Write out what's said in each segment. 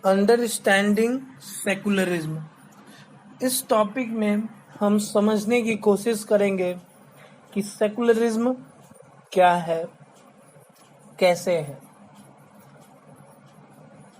Understanding secularism. इस topic में हम समझने की कोशिश करेंगे कि सेकुलरिज्म क्या है, कैसे है।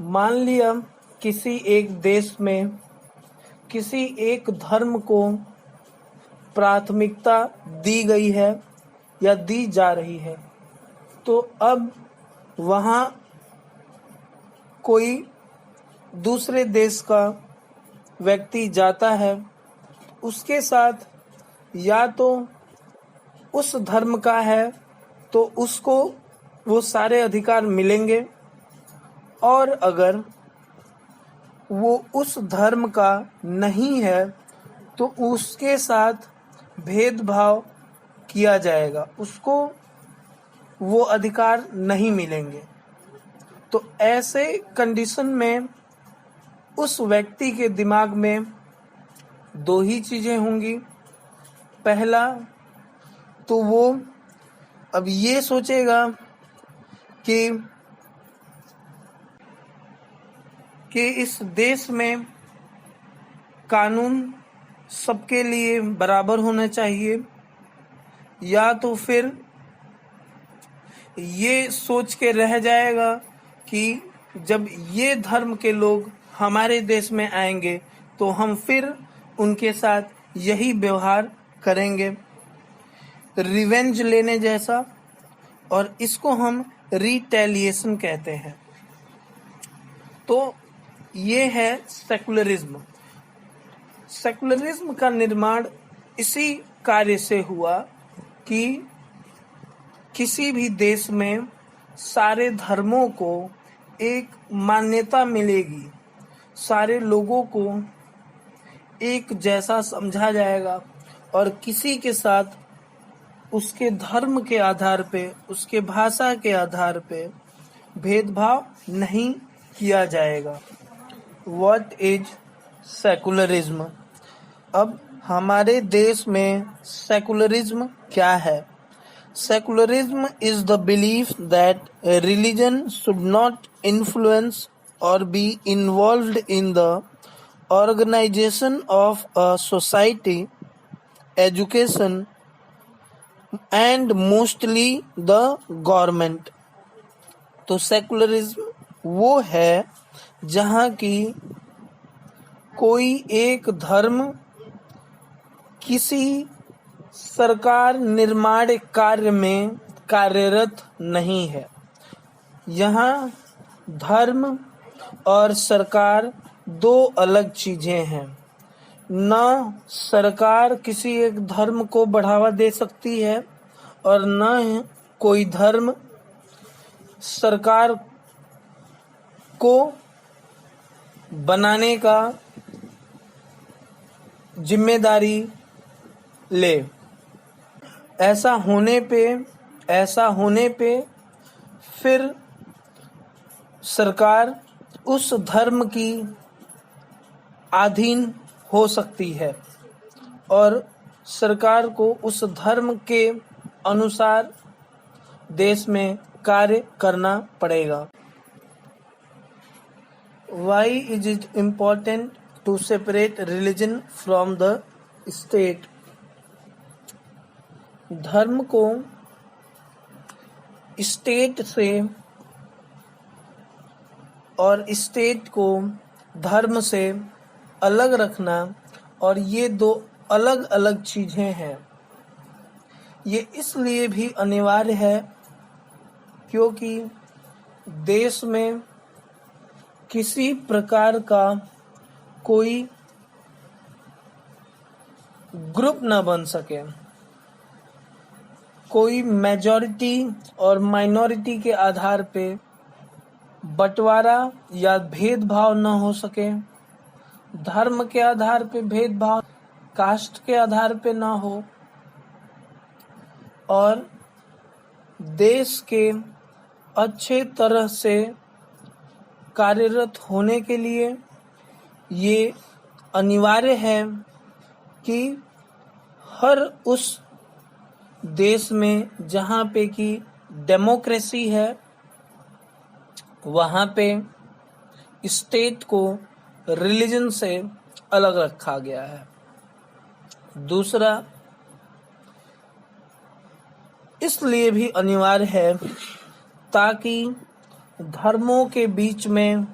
मान लिया किसी एक देश में किसी एक धर्म को प्राथमिकता दी गई है या दी जा रही है, तो अब वहाँ कोई दूसरे देश का व्यक्ति जाता है, उसके साथ या तो उस धर्म का है तो उसको वो सारे अधिकार मिलेंगे, और अगर वो उस धर्म का नहीं है तो उसके साथ भेदभाव किया जाएगा, उसको वो अधिकार नहीं मिलेंगे। तो ऐसे कंडीशन में उस व्यक्ति के दिमाग में दो ही चीजें होंगी। पहला तो वो अब ये सोचेगा कि इस देश में कानून सबके लिए बराबर होना चाहिए, या तो फिर ये सोच के रह जाएगा कि जब ये धर्म के लोग हमारे देश में आएंगे तो हम फिर उनके साथ यही व्यवहार करेंगे, रिवेंज लेने जैसा, और इसको हम रिटेलिएशन कहते हैं। तो ये है सेकुलरिज्म। सेकुलरिज्म का निर्माण इसी कार्य से हुआ कि किसी भी देश में सारे धर्मों को एक मान्यता मिलेगी, सारे लोगों को एक जैसा समझा जाएगा, और किसी के साथ उसके धर्म के आधार पे, उसके भाषा के आधार पे भेदभाव नहीं किया जाएगा। What is secularism? अब हमारे देश में सेकुलरिज्म क्या है? Secularism is the belief that religion should not influence or be involved in the organization of a society, education, and mostly the government. तो सेकुलरिज्म वो है जहाँ की कोई एक धर्म किसी सरकार निर्माण कार्य में कार्यरत नहीं है। यहाँ धर्म और सरकार दो अलग चीजें हैं। न सरकार किसी एक धर्म को बढ़ावा दे सकती है, और न कोई धर्म सरकार को बनाने का जिम्मेदारी ले। ऐसा होने पे फिर सरकार उस धर्म की अधीन हो सकती है, और सरकार को उस धर्म के अनुसार देश में कार्य करना पड़ेगा। Why is it important to separate religion from the state? धर्म को स्टेट से और स्टेट को धर्म से अलग रखना, और ये दो अलग अलग चीजें हैं। ये इसलिए भी अनिवार्य है क्योंकि देश में किसी प्रकार का कोई ग्रुप न बन सके, कोई मेजॉरिटी और माइनॉरिटी के आधार पे बंटवारा या भेदभाव न हो सके, धर्म के आधार पे भेदभाव, कास्ट के आधार पे न हो, और देश के अच्छे तरह से कार्यरत होने के लिए ये अनिवार्य है कि हर उस देश में जहाँ पे कि डेमोक्रेसी है, वहाँ पे स्टेट को रिलीजन से अलग रखा गया है। दूसरा, इसलिए भी अनिवार्य है ताकि धर्मों के बीच में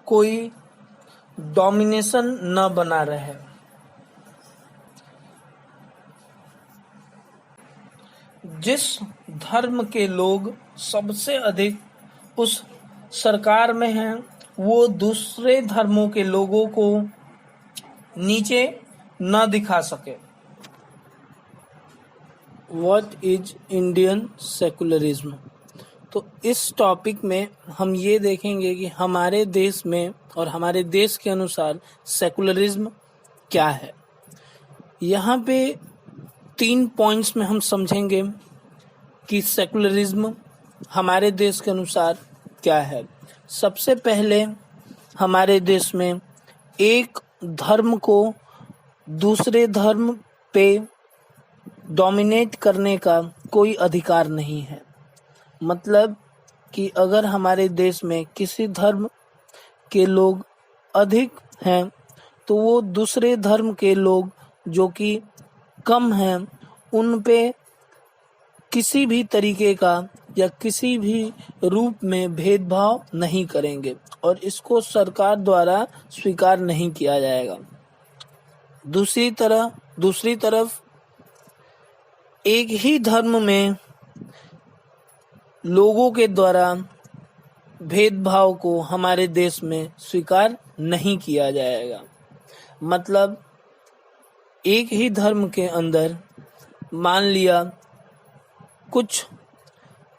कोई डोमिनेशन न बना रहे। जिस धर्म के लोग सबसे अधिक उस सरकार में हैं, वो दूसरे धर्मों के लोगों को नीचे न दिखा सके। What is Indian secularism? तो इस टॉपिक में हम ये देखेंगे कि हमारे देश में और हमारे देश के अनुसार सेकुलरिज्म क्या है। यहाँ पे 3 पॉइंट्स में हम समझेंगे कि सेकुलरिज्म हमारे देश के अनुसार क्या है। सबसे पहले, हमारे देश में एक धर्म को दूसरे धर्म पे डोमिनेट करने का कोई अधिकार नहीं है। मतलब कि अगर हमारे देश में किसी धर्म के लोग अधिक हैं तो वो दूसरे धर्म के लोग जो कि कम हैं उन पे किसी भी तरीके का या किसी भी रूप में भेदभाव नहीं करेंगे और इसको सरकार द्वारा स्वीकार नहीं किया जाएगा। दूसरी तरफ एक ही धर्म में लोगों के द्वारा भेदभाव को हमारे देश में स्वीकार नहीं किया जाएगा। मतलब एक ही धर्म के अंदर मान लिया कुछ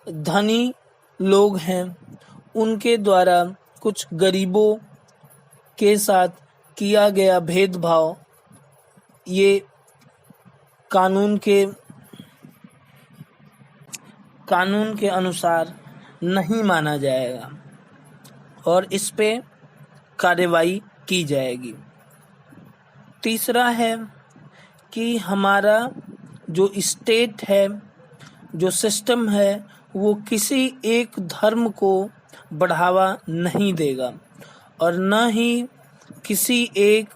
धनी लोग हैं, उनके द्वारा कुछ गरीबों के साथ किया गया भेदभाव ये कानून के अनुसार नहीं माना जाएगा और इस पे कार्रवाई की जाएगी। तीसरा है कि हमारा जो स्टेट है, जो सिस्टम है, वो किसी एक धर्म को बढ़ावा नहीं देगा और न ही किसी एक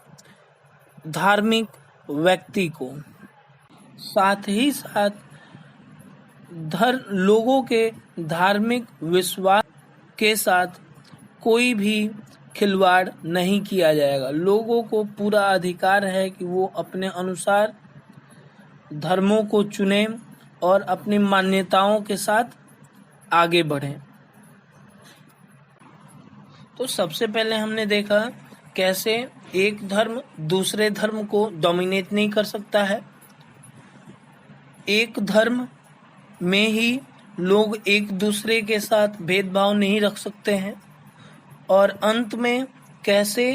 धार्मिक व्यक्ति को। साथ ही साथ लोगों के धार्मिक विश्वास के साथ कोई भी खिलवाड़ नहीं किया जाएगा। लोगों को पूरा अधिकार है कि वो अपने अनुसार धर्मों को चुनें और अपनी मान्यताओं के साथ आगे बढ़ें। तो सबसे पहले हमने देखा कैसे एक धर्म दूसरे धर्म को डोमिनेट नहीं कर सकता है, एक धर्म में ही लोग एक दूसरे के साथ भेदभाव नहीं रख सकते हैं, और अंत में कैसे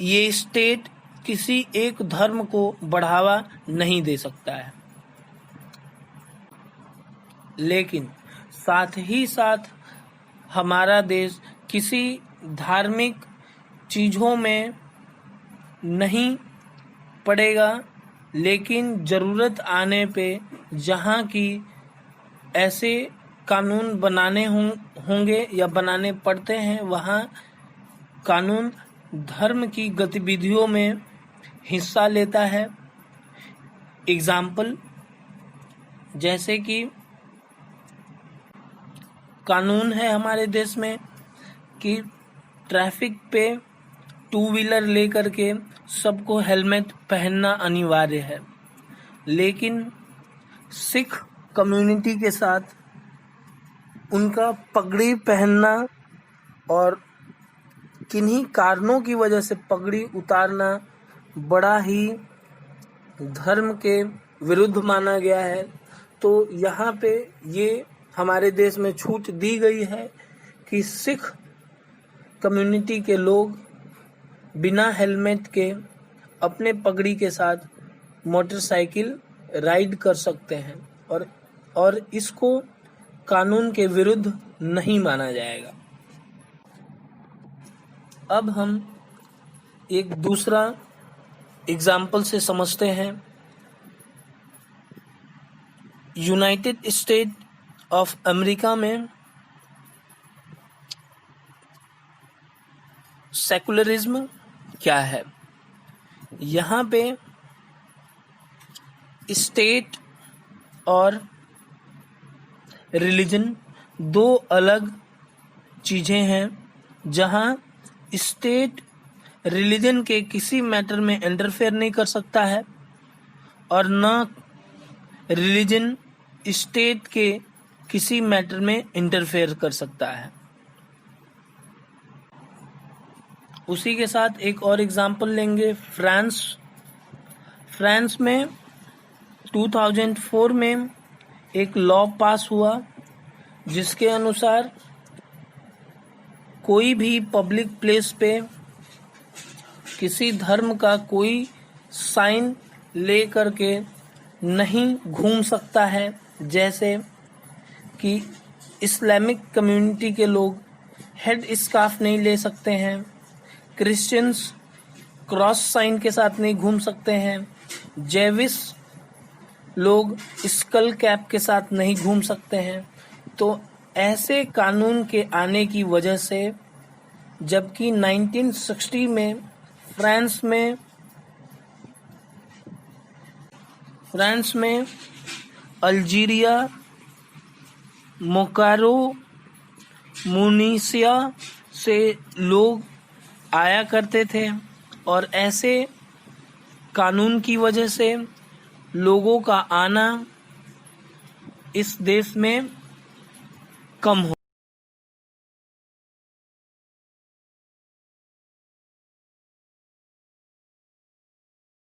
ये स्टेट किसी एक धर्म को बढ़ावा नहीं दे सकता है। लेकिन साथ ही साथ हमारा देश किसी धार्मिक चीज़ों में नहीं पड़ेगा, लेकिन ज़रूरत आने पे जहाँ की ऐसे कानून बनाने होंगे या बनाने पड़ते हैं, वहाँ कानून धर्म की गतिविधियों में हिस्सा लेता है। एग्जाम्पल, जैसे कि कानून है हमारे देश में कि ट्रैफिक पे 2 व्हीलर लेकर के सबको हेलमेट पहनना अनिवार्य है, लेकिन सिख कम्युनिटी के साथ उनका पगड़ी पहनना और किन्हीं कारणों की वजह से पगड़ी उतारना बड़ा ही धर्म के विरुद्ध माना गया है। तो यहाँ पे ये हमारे देश में छूट दी गई है कि सिख कम्युनिटी के लोग बिना हेलमेट के अपने पगड़ी के साथ मोटरसाइकिल राइड कर सकते हैं और इसको कानून के विरुद्ध नहीं माना जाएगा। अब हम एक दूसरा एग्जाम्पल से समझते हैं। यूनाइटेड स्टेट ऑफ अमेरिका में सेकुलरिज्म क्या है। यहाँ पे स्टेट और रिलीजन दो अलग चीज़ें हैं, जहाँ स्टेट रिलीजन के किसी मैटर में इंटरफेयर नहीं कर सकता है और न रिलीजन स्टेट के किसी मैटर में इंटरफेयर कर सकता है। उसी के साथ एक और एग्जांपल लेंगे, फ्रांस में 2004 में एक लॉ पास हुआ जिसके अनुसार कोई भी पब्लिक प्लेस पे किसी धर्म का कोई साइन ले करके नहीं घूम सकता है। जैसे कि इस्लामिक कम्युनिटी के लोग हेड स्कार्फ नहीं ले सकते हैं, क्रिश्चियंस क्रॉस साइन के साथ नहीं घूम सकते हैं, जैविस लोग स्कल कैप के साथ नहीं घूम सकते हैं। तो ऐसे कानून के आने की वजह से, जबकि 1960 में फ्रांस में अल्जीरिया, मोकारो, मुनीसिया से लोग आया करते थे और ऐसे कानून की वजह से लोगों का आना इस देश में कम हो